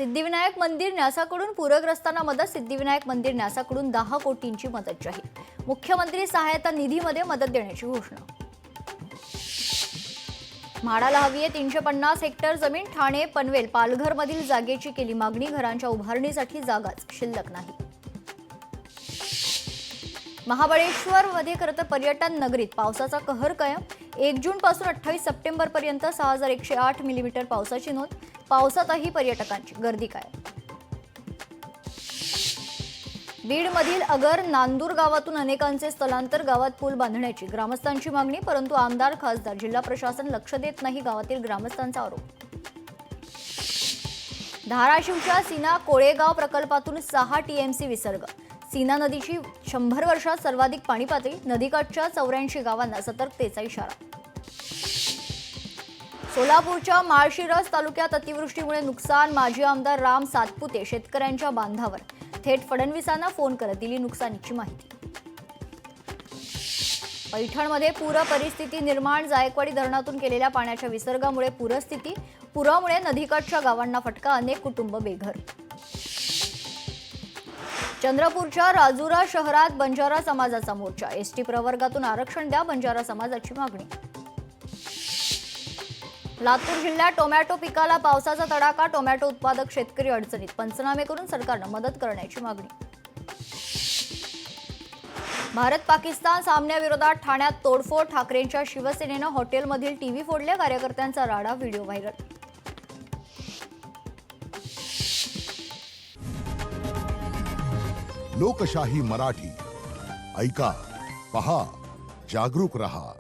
सिद्धिविनायक मंदिर न्यासाकडून पूरग्रस्तांना मदत. सिद्धिविनायक मंदिर न्यासाकडून 10 कोटींची मदत जाहीर. मुख्यमंत्री सहायता निधीमध्ये मदत देण्याची घोषणा. म्हाडाला हवी आहे 350 हेक्टर जमीन. ठाणे, पनवेल, पालघरमधील जागेची केली मागणी. घरांच्या उभारणीसाठी जागाच शिल्लक नाही. महाबळेश्वर मध्ये खरं तर पर्यटन नगरीत पावसाचा कहर कायम. 1 जून पासून 28 सप्टेंबर पर्यंत 6108 मिलीमीटर पावसाची नोंद. पावसातही पर्यटकांची गर्दी कायम. बीडमधील अगर नांदूर गावातून अनेकांचे स्थलांतर. गावात पूल बांधण्याची ग्रामस्थांची मागणी, परंतु आमदार, खासदार, जिल्हा प्रशासन लक्ष देत नाही. गावातील ग्रामस्थांचा आरोप. धाराशिवच्या सीना कोळेगाव प्रकल्पातून 6 टीएमसी विसर्ग. सीना नदीची 100 वर्षात सर्वाधिक पाणी पातळी. नदीकाठच्या 84 गावांना सतर्कतेचा इशारा. सोलापूरच्या माळशिरस तालुक्यात अतिवृष्टीमुळे नुकसान. माजी आमदार राम सातपुते शेतकऱ्यांच्या बांधावर. थेट फडणवीसांना फोन करत दिली नुकसानीची माहिती. पैठणमध्ये पूर परिस्थिती निर्माण. जायकवाडी धरणातून केलेल्या पाण्याच्या विसर्गामुळे पूरस्थिती. पुरामुळे नदीकाठच्या गावांना फटका. अनेक कुटुंब बेघर. चंद्रपूरच्या राजुरा शहरात बंजारा समाजाचा मोर्चा. एसटी प्रवर्गातून आरक्षण द्या, बंजारा समाजाची मागणी. लातूर जिल्ह्यात टोमॅटो पिकाला पावसाचा तडाखा. टोमॅटो उत्पादक शेतकरी अडचणीत. पंचनामे करून सरकारनं मदत करण्याची मागणी. भारत पाकिस्तान सामन्याविरोधात ठाण्यात तोडफोड. ठाकरेंच्या शिवसेनेनं हॉटेलमधील टीव्ही फोडले. कार्यकर्त्यांचा राडा. Video viral. लोकशाही मराठी ऐका, पहा, जागरूक रहा.